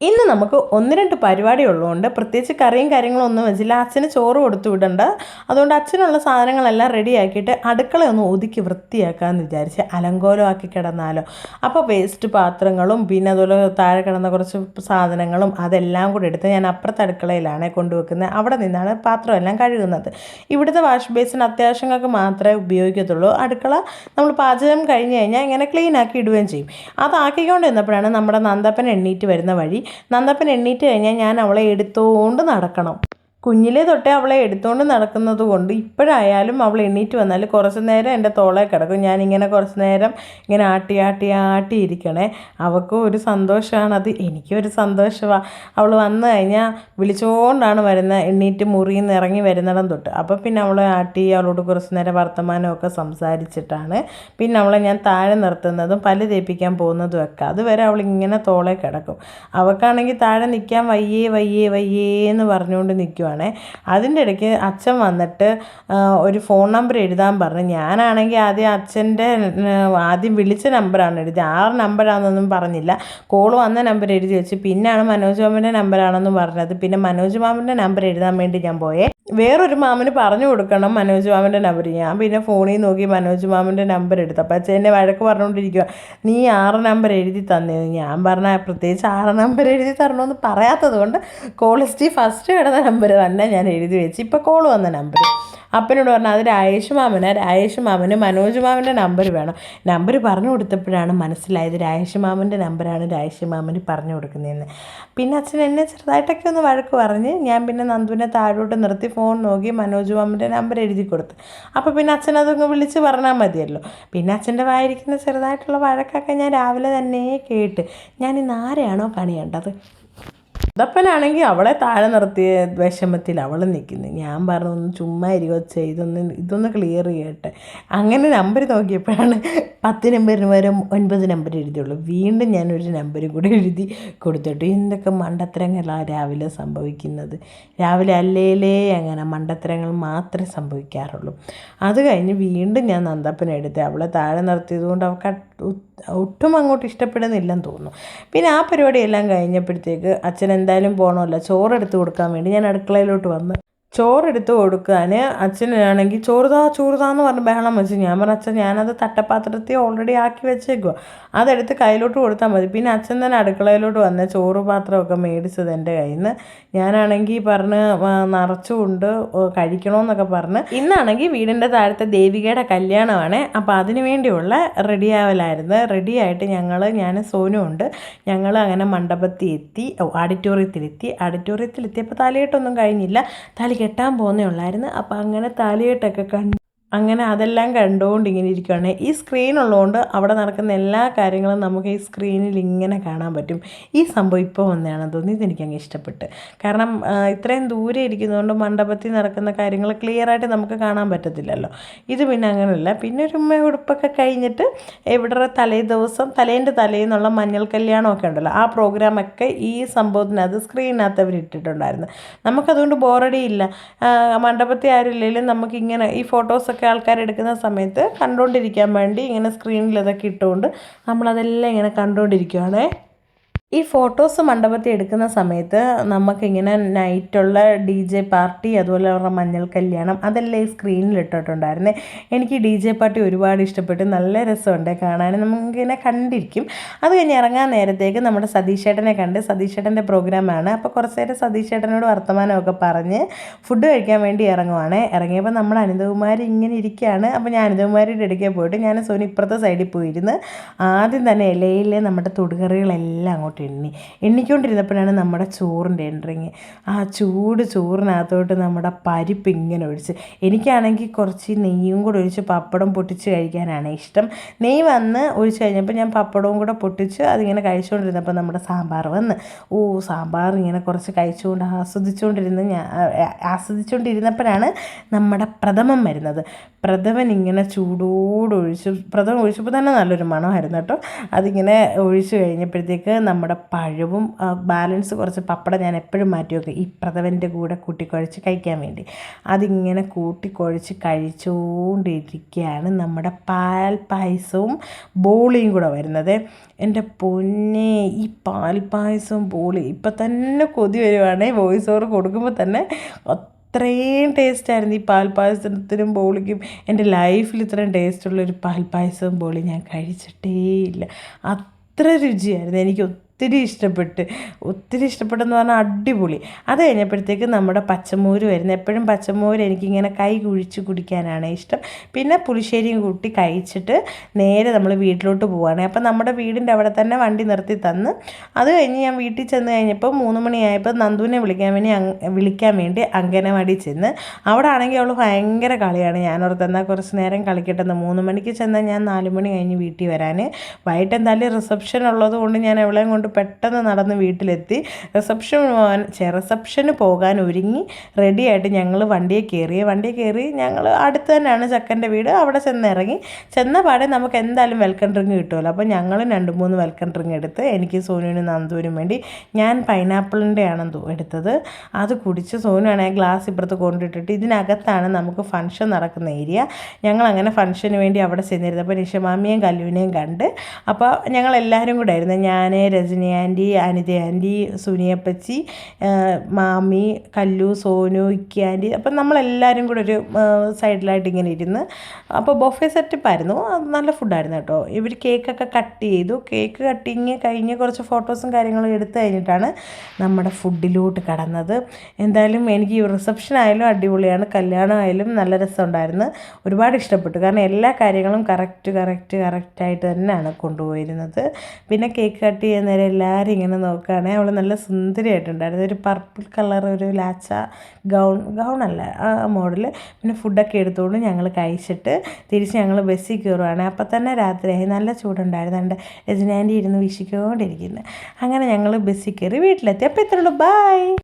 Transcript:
ഇന്ന് നമുക്ക് 1-2 പരിപാടി ഉള്ളതുകൊണ്ട് പ്രത്യേകിച്ച് കറിയും കാര്യങ്ങളും ഒന്നും വെച്ചില്ല. അച്ഛന് ചോറ് കൊടുത്തു വിടണ്ട. അതുകൊണ്ട് അച്ഛനുള്ള സാധനങ്ങളെല്ലാം റെഡിയാക്കിയിട്ട് അടുക്കളയൊന്ന് ഒതുക്കി വൃത്തിയാക്കാമെന്ന് വിചാരിച്ച് അലങ്കോലമാക്കി കിടന്നാലോ. അപ്പോൾ വേസ്റ്റ് പാത്രങ്ങളും പിന്നെ അതുപോലെ താഴെ കിടന്ന കുറച്ച് സാധനങ്ങളും അതെല്ലാം കൂടി എടുത്ത് ഞാൻ അപ്പുറത്തെ അടുക്കളയിലാണ് കൊണ്ടുവെക്കുന്നത്. അവിടെ നിന്നാണ് പാത്രമെല്ലാം കഴുകുന്നത്. ഇവിടുത്തെ വാഷ് ബേസിൻ അത്യാവശ്യങ്ങൾക്ക് മാത്രമേ ഉപയോഗിക്കത്തുള്ളൂ. അടുക്കള നമ്മൾ പാചകം കഴിഞ്ഞ് കഴിഞ്ഞാൽ ഇങ്ങനെ ക്ലീൻ ആക്കി ഇടുകയും ചെയ്യും. അതാക്കിക്കൊണ്ട് നിന്നപ്പോഴാണ് നമ്മുടെ നന്ദപ്പൻ എണ്ണീറ്റ് വരുന്ന വഴി. നന്ദപ്പൻ എണ്ണീറ്റ് കഴിഞ്ഞാൽ ഞാൻ അവളെ എടുത്തുകൊണ്ട് നടക്കണം. കുഞ്ഞിലേ തൊട്ടേ അവളെ എടുത്തുകൊണ്ട് നടക്കുന്നത് കൊണ്ട് ഇപ്പോഴായാലും അവൾ എണ്ണീറ്റ് വന്നാൽ കുറച്ച് നേരം എൻ്റെ തോളെ കിടക്കും. ഞാനിങ്ങനെ കുറച്ച് നേരം ഇങ്ങനെ ആട്ടി ഇരിക്കണേ. അവൾക്കും ഒരു സന്തോഷമാണത്, എനിക്കും ഒരു സന്തോഷമാണ്. അവൾ വന്നു കഴിഞ്ഞാൽ വിളിച്ചുകൊണ്ടാണ് വരുന്നത്, എണ്ണീറ്റ് മുറിയിൽ നിന്ന് ഇറങ്ങി വരുന്നിടം തൊട്ട്. അപ്പോൾ പിന്നെ അവളെ ആട്ടി അവളോട് കുറച്ച് നേരം വർത്തമാനമൊക്കെ സംസാരിച്ചിട്ടാണ് പിന്നെ അവളെ ഞാൻ താഴെ നിർത്തുന്നതും പല്ല് തേപ്പിക്കാൻ പോകുന്നതും ഒക്കെ. അതുവരെ അവളിങ്ങനെ തോളെ കിടക്കും. അവൾക്കാണെങ്കിൽ താഴെ നിൽക്കാൻ വയ്യേ എന്ന് പറഞ്ഞുകൊണ്ട് നിൽക്കുവാണ്. അതിൻ്റെ ഇടയ്ക്ക് അച്ഛൻ വന്നിട്ട് ഒരു ഫോൺ നമ്പർ എഴുതാൻ പറഞ്ഞു. ഞാനാണെങ്കിൽ ആദ്യം വിളിച്ച നമ്പറാണ് എഴുതി, 6 നമ്പറാണെന്നൊന്നും പറഞ്ഞില്ല. കോൾ വന്ന നമ്പർ എഴുതി വെച്ച് പിന്നെയാണ് മനോജ് മാമൻ്റെ നമ്പറാണെന്ന് പറഞ്ഞത്. പിന്നെ മനോജ് മാമൻ്റെ നമ്പർ എഴുതാൻ വേണ്ടി ഞാൻ പോയേ. വേറൊരു മാമന് പറഞ്ഞു കൊടുക്കണം മനോജ് മാമൻ്റെ നമ്പർ. ഞാൻ പിന്നെ ഫോണിൽ നോക്കി മനോജ് മാമൻ്റെ നമ്പർ എടുത്തു. അപ്പോൾ അച്ഛൻ എന്നെ വഴക്ക് പറഞ്ഞുകൊണ്ടിരിക്കുക, നീ 6 നമ്പർ എഴുതി തന്നത്. ഞാൻ പറഞ്ഞാൽ പ്രത്യേകിച്ച് 6 നമ്പർ എഴുതി തരണമെന്ന് പറയാത്തത് കൊണ്ട് കോൾ ഹിസ്റ്ററി ഫസ്റ്റ് കിടന്ന നമ്പർ തന്നെ ഞാൻ എഴുതി വെച്ച്. ഇപ്പോൾ കോൾ വന്ന നമ്പർ അപ്പനോട് പറഞ്ഞാൽ അത് രാജേഷ് മാമന് മനോജ് മാമൻ്റെ നമ്പർ വേണം. നമ്പർ പറഞ്ഞു കൊടുത്തപ്പോഴാണ് മനസ്സിലായത് രാജേഷ് മാമൻ്റെ നമ്പറാണ് രാജേഷ് മാമന് പറഞ്ഞു കൊടുക്കുന്നതെന്ന്. പിന്നെ അച്ഛൻ എന്നെ ചെറുതായിട്ടൊക്കെ ഒന്ന് വഴക്ക് പറഞ്ഞ് ഞാൻ പിന്നെ നന്ദുവിനെ താഴോട്ട് നിർത്തി ഫോൺ നോക്കി മനോജ് മാമൻ്റെ നമ്പർ എഴുതി കൊടുത്തു. അപ്പോൾ പിന്നെ അച്ഛനതൊന്ന് വിളിച്ച് പറഞ്ഞാൽ മതിയല്ലോ. പിന്നെ അച്ഛൻ്റെ വായിരിക്കുന്ന ചെറുതായിട്ടുള്ള വഴക്കൊക്കെ ഞാൻ രാവിലെ തന്നെ കേട്ട്. ഞാൻ ഇന്ന് ആരെയാണോ പണിയേണ്ടത്. അതപ്പനാണെങ്കിൽ അവളെ താഴെ നിർത്തിയ വിഷമത്തിൽ അവൾ നിൽക്കുന്നു. ഞാൻ പറഞ്ഞു ഒന്ന് ചുമ്മാ ഇരിക്കൊച്ച, ഇതൊന്ന് ക്ലിയർ ചെയ്യട്ടെ. അങ്ങനെ നമ്പർ നോക്കിയപ്പോഴാണ് 10 നമ്പറിന് പകരം 9 നമ്പർ എഴുതിയുള്ളൂ. വീണ്ടും ഞാനൊരു നമ്പരും കൂടെ എഴുതി കൊടുത്തിട്ട് എന്തൊക്കെ മണ്ടത്തരങ്ങളാണ് രാവിലെ സംഭവിക്കുന്നത്. രാവിലെ അല്ലേലേ അങ്ങനെ മണ്ടത്തരങ്ങൾ മാത്രമേ സംഭവിക്കാറുള്ളൂ. അത് കഴിഞ്ഞ് വീണ്ടും ഞാൻ നന്ദപ്പനെടുത്ത് അവളെ താഴെ നിർത്തിയത് കൊണ്ട് അവൾക്ക് ഒട്ടും അങ്ങോട്ട് ഇഷ്ടപ്പെടുന്നില്ലെന്ന് തോന്നുന്നു. പിന്നെ ആ പരിപാടിയെല്ലാം കഴിഞ്ഞപ്പോഴത്തേക്ക് അച്ഛൻ എന്തായാലും പോകണമല്ലോ, ചോറെടുത്ത് കൊടുക്കാൻ വേണ്ടി ഞാൻ അടുക്കളയിലോട്ട് വന്ന്. ചോറെടുത്ത് കൊടുക്കാൻ അച്ഛനാണെങ്കിൽ ചോറുതാന്ന് പറഞ്ഞ് ബഹളം വെച്ച്. ഞാൻ പറഞ്ഞ അച്ഛൻ ഞാനത് തട്ടപ്പാത്രത്തിൽ ഓൾറെഡി ആക്കി വെച്ചേക്കുക, അതെടുത്ത് കയ്യിലോട്ട് കൊടുത്താൽ മതി. പിന്നെ അച്ഛൻ തന്നെ അടുക്കളയിലോട്ട് വന്ന് ചോറ് പാത്രമൊക്കെ മേടിച്ചത് എൻ്റെ കയ്യിൽ നിന്ന്. ഞാനാണെങ്കിൽ പറഞ്ഞ് നിറച്ചുകൊണ്ട് കഴിക്കണമെന്നൊക്കെ പറഞ്ഞ്. ഇന്നാണെങ്കിൽ വീടിൻ്റെ താഴത്തെ ദേവികയുടെ കല്യാണമാണ്. അപ്പോൾ അതിന് വേണ്ടിയുള്ള റെഡിയാവലായിരുന്നു. റെഡിയായിട്ട് ഞാൻ സോനു ഉണ്ട്, ഞങ്ങൾ അങ്ങനെ മണ്ഡപത്തിൽ എത്തി, ഓഡിറ്റോറിയത്തിലെത്തിയപ്പോൾ താലികെട്ടൊന്നും കഴിഞ്ഞില്ല, താലി കെട്ടാൻ പോകുന്നേ ഉള്ളായിരുന്നു. അപ്പോൾ അങ്ങനെ താലികെട്ടൊക്കെ അങ്ങനെ അതെല്ലാം കണ്ടുകൊണ്ട് ഇങ്ങനെ ഇരിക്കുകയാണ്. ഈ സ്ക്രീൻ ഉള്ളതുകൊണ്ട് അവിടെ നടക്കുന്ന എല്ലാ കാര്യങ്ങളും നമുക്ക് ഈ സ്ക്രീനിൽ ഇങ്ങനെ കാണാൻ പറ്റും. ഈ സംഭവം ഇപ്പോൾ വന്നതാണെന്ന് തോന്നി. ഇതെനിക്കങ്ങ് ഇഷ്ടപ്പെട്ട്. കാരണം ഇത്രയും ദൂരെ ഇരിക്കുന്നതുകൊണ്ട് മണ്ഡപത്തിൽ നടക്കുന്ന കാര്യങ്ങൾ ക്ലിയറായിട്ട് നമുക്ക് കാണാൻ പറ്റത്തില്ലല്ലോ. ഇത് പിന്നെ അങ്ങനെയല്ല. പിന്നെ ഒരു ഉടുപ്പൊക്കെ കഴിഞ്ഞിട്ട് ഇവിടെ തലേൻ്റെ തലേന്നുള്ള മഞ്ഞൾ കല്യാണമൊക്കെ ഉണ്ടല്ലോ, ആ പ്രോഗ്രാമൊക്കെ ഈ സംഭവത്തിനകത്ത് സ്ക്രീനകത്ത് അവർ ഇട്ടിട്ടുണ്ടായിരുന്നു. നമുക്കതുകൊണ്ട് ബോറടിയില്ല. മണ്ഡപത്തിൽ ആരുമില്ലെങ്കിലും നമുക്കിങ്ങനെ ഈ ഫോട്ടോസൊക്കെ ആൾക്കാരെടുക്കുന്ന സമയത്ത് കണ്ടുകൊണ്ടിരിക്കാൻ വേണ്ടി ഇങ്ങനെ സ്ക്രീനിൽ ഇതൊക്കെ ഇട്ടുകൊണ്ട് നമ്മളതെല്ലാം ഇങ്ങനെ കണ്ടുകൊണ്ടിരിക്കുകയാണേ. ഈ ഫോട്ടോസ് മണ്ഡപത്തിൽ എടുക്കുന്ന സമയത്ത് നമുക്കിങ്ങനെ നൈറ്റുള്ള DJ പാർട്ടി, അതുപോലെ അവരുടെ മഞ്ഞൾ കല്യാണം, അതെല്ലാം ഈ സ്ക്രീനിൽ ഇട്ടിട്ടുണ്ടായിരുന്നേ. എനിക്ക് DJ പാർട്ടി ഒരുപാട് ഇഷ്ടപ്പെട്ടു. നല്ല രസമുണ്ട് കാണാൻ, നമുക്കിങ്ങനെ കണ്ടിരിക്കും. അത് കഴിഞ്ഞ് ഇറങ്ങാൻ നേരത്തേക്ക് നമ്മുടെ സതീഷേട്ടനെ കണ്ട്. സതീഷേട്ടൻ്റെ പ്രോഗ്രാമാണ്. അപ്പോൾ കുറച്ച് നേരം സതീഷേട്ടനോട് വർത്തമാനമൊക്കെ പറഞ്ഞ് ഫുഡ് കഴിക്കാൻ വേണ്ടി ഇറങ്ങിയപ്പോൾ നമ്മുടെ അനിതകുമാരി ഇങ്ങനെ ഇരിക്കുകയാണ്. അപ്പോൾ ഞാൻ അനിതകുമാരിയുടെ ഇടയ്ക്ക് പോയിട്ട് ഞാൻ സോനി ഇപ്പുറത്തെ സൈഡിൽ പോയിരുന്ന് ആദ്യം തന്നെ ഇലയിലെ നമ്മുടെ തൊടുകറികളെല്ലാം അങ്ങോട്ട് എണ്ണിക്കൊണ്ടിരുന്നപ്പോഴാണ് നമ്മുടെ ചോറിൻ്റെ എൻട്രിങ്. ആ ചോറിനകത്തോട്ട് നമ്മുടെ പരിപ്പ് ഇങ്ങനെ ഒഴിച്ച്, എനിക്കാണെങ്കിൽ കുറച്ച് നെയ്യും കൂടെ ഒഴിച്ച് പപ്പടം പൊട്ടിച്ച് കഴിക്കാനാണ് ഇഷ്ടം. നെയ്യ് വന്ന് ഒഴിച്ച് കഴിഞ്ഞപ്പോൾ ഞാൻ പപ്പടവും കൂടെ പൊട്ടിച്ച് അതിങ്ങനെ കഴിച്ചുകൊണ്ടിരുന്നപ്പോൾ നമ്മുടെ സാമ്പാർ വന്ന്. സാമ്പാർ ഇങ്ങനെ കുറച്ച് കഴിച്ചുകൊണ്ട് ആസ്വദിച്ചുകൊണ്ടിരുന്നപ്പോഴാണ് നമ്മുടെ പ്രഥമൻ വരുന്നത്. പ്രഥമൻ ഇങ്ങനെ ചൂടോടൊഴിച്ച്, പ്രഥമൻ ഒഴിച്ചപ്പോൾ തന്നെ നല്ലൊരു മണമായിരുന്നു കേട്ടോ. അതിങ്ങനെ ഒഴിച്ച് കഴിഞ്ഞപ്പോഴത്തേക്ക് നമ്മുടെ നമ്മുടെ പഴവും ബാലൻസ് കുറച്ച് പപ്പടം ഞാൻ എപ്പോഴും മാറ്റി വെക്കും ഈ പ്രഥമൻ്റെ കൂടെ കൂട്ടിക്കുഴച്ച് കഴിക്കാൻ വേണ്ടി. അതിങ്ങനെ കൂട്ടിക്കുഴച്ച് കഴിച്ചുകൊണ്ടിരിക്കുകയാണ് നമ്മുടെ പാൽ പായസവും ബോളിയും കൂടെ വരുന്നത്. എൻ്റെ പൊന്നെ, ഈ പാൽ പായസവും ബോളി ഇപ്പം തന്നെ കൊതി വരുവാണേ. വോയിസ് ഓവർ കൊടുക്കുമ്പോൾ തന്നെ അത്രയും ടേസ്റ്റായിരുന്നു ഈ പാൽ പായസത്തിനും ബോളിക്കും. എൻ്റെ ലൈഫിൽ ഇത്രയും ടേസ്റ്റുള്ളൊരു പാൽ പായസവും ബോളി ഞാൻ കഴിച്ചിട്ടേ ഇല്ല. അത്ര രുചിയായിരുന്നു. എനിക്ക് ഒത്തിരി ഇഷ്ടപ്പെട്ടെന്ന് പറഞ്ഞാൽ അടിപൊളി. അത് കഴിഞ്ഞപ്പോഴത്തേക്ക് നമ്മുടെ പച്ചമോര് വരുന്നത്. എപ്പോഴും പച്ചമോര് എനിക്കിങ്ങനെ കൈ കുഴിച്ച് കുടിക്കാനാണ് ഇഷ്ടം. പിന്നെ പുളിശ്ശേരിയും കൂട്ടി കഴിച്ചിട്ട് നേരെ നമ്മൾ വീട്ടിലോട്ട് പോവുകയാണ്. അപ്പം നമ്മുടെ വീടിൻ്റെ അവിടെ തന്നെ വണ്ടി നിർത്തി തന്ന് അത് കഴിഞ്ഞ് ഞാൻ വീട്ടിൽ ചെന്ന് കഴിഞ്ഞപ്പോൾ 3 മണിയായപ്പോൾ നന്ദുവിനെ വിളിക്കാൻ വേണ്ടി അങ്കനവാടി ചെന്ന്. അവിടെ ആണെങ്കിൽ അവൾ ഭയങ്കര കളിയാണ്. ഞാനോർത്ത് എന്നാൽ കുറച്ച് നേരം കളിക്കട്ടെന്ന്. 3 മണിക്ക് ചെന്നാൽ ഞാൻ 4 മണി കഴിഞ്ഞ് വീട്ടിൽ വരാൻ. വൈകിട്ട് എന്തായാലും റിസപ്ഷൻ ഉള്ളത് കൊണ്ട് ഞാൻ എവളെയും കൊണ്ട് പെട്ടെന്ന് നടന്ന് വീട്ടിലെത്തി. റിസപ്ഷന് പോകാൻ ഒരുങ്ങി റെഡിയായിട്ട് ഞങ്ങൾ വണ്ടിയിൽ കയറി. ഞങ്ങൾ അടുത്ത് തന്നെയാണ് ചക്കൻ്റെ വീട്. അവിടെ ചെന്നിറങ്ങി. ചെന്ന പാടെ നമുക്ക് എന്തായാലും വെൽക്കം ഡ്രിങ്ക് കിട്ടുമല്ലോ. അപ്പോൾ ഞങ്ങൾ 2-3 വെൽക്കം ഡ്രിങ്ക് എടുത്ത് എനിക്ക് സോനുവിനും നന്ദുവിനും വേണ്ടി. ഞാൻ പൈനാപ്പിളിൻ്റെ ആണ് എടുത്തത്. അത് കുടിച്ച് സോനുവാണെങ്കിൽ ഗ്ലാസ് ഇപ്പുറത്ത് കൊണ്ടിട്ടിട്ട്. ഇതിനകത്താണ് നമുക്ക് ഫംഗ്ഷൻ നടക്കുന്ന ഏരിയ. ഞങ്ങളങ്ങനെ ഫംഗ്ഷന് വേണ്ടി അവിടെ ചെന്നിരുന്നപ്പോൾ നിഷമാമിയെയും കല്ലുവിനെയും കണ്ട്. അപ്പോൾ ഞങ്ങളെല്ലാവരും കൂടെ ആയിരുന്നു. ഞാൻ, രജനി ആൻറ്റി, അനിത ആൻറ്റി, സുനിയപ്പച്ചി, മാമി, കല്ലു, സോനു, ഇക്കി ആൻറ്റി. അപ്പം നമ്മളെല്ലാവരും കൂടെ ഒരു സൈഡിലായിട്ട് ഇങ്ങനെ ഇരുന്ന്. അപ്പോൾ ബൊഫെ സെറ്റപ്പായിരുന്നു. നല്ല ഫുഡായിരുന്നു കേട്ടോ. ഇവർ കേക്കൊക്കെ കട്ട് ചെയ്തു. കേക്ക് കട്ടിങ് കഴിഞ്ഞ് കുറച്ച് ഫോട്ടോസും കാര്യങ്ങളും എടുത്തു കഴിഞ്ഞിട്ടാണ് നമ്മുടെ ഫുഡിലോട്ട് കടന്നത്. എന്തായാലും എനിക്ക് ഈ റിസപ്ഷൻ ആയാലും അടിപൊളിയാണ്, കല്യാണം ആയാലും നല്ല രസമുണ്ടായിരുന്നു. ഒരുപാട് ഇഷ്ടപ്പെട്ടു. കാരണം എല്ലാ കാര്യങ്ങളും കറക്റ്റായിട്ട് തന്നെയാണ് കൊണ്ടുപോയിരുന്നത്. പിന്നെ കേക്ക് കട്ട് ചെയ്യുന്ന നേരം എല്ലാവരും ഇങ്ങനെ നോക്കുകയാണെങ്കിൽ അവൾ നല്ല സുന്ദരിയായിട്ടുണ്ടായിരുന്നു. ഒരു പർപ്പിൾ കളർ ഒരു ലാച്ച ഗൗണല്ല ആ മോഡൽ. പിന്നെ ഫുഡൊക്കെ എടുത്തുകൊണ്ട് ഞങ്ങൾ കഴിച്ചിട്ട് തിരിച്ച് ഞങ്ങൾ ബസ്സിൽ കയറുവാണ്. അപ്പം തന്നെ രാത്രിയായി. നല്ല ചൂടുണ്ടായിരുന്നു. എൻ്റെ രജനാൻറ്റി ഇരുന്ന് വീശിക്കൊണ്ടിരിക്കുന്നത്. അങ്ങനെ ഞങ്ങൾ ബസ്സിൽ കയറി വീട്ടിലെത്തി. അപ്പോൾ ഇത്രയുള്ളൂ. ബൈ.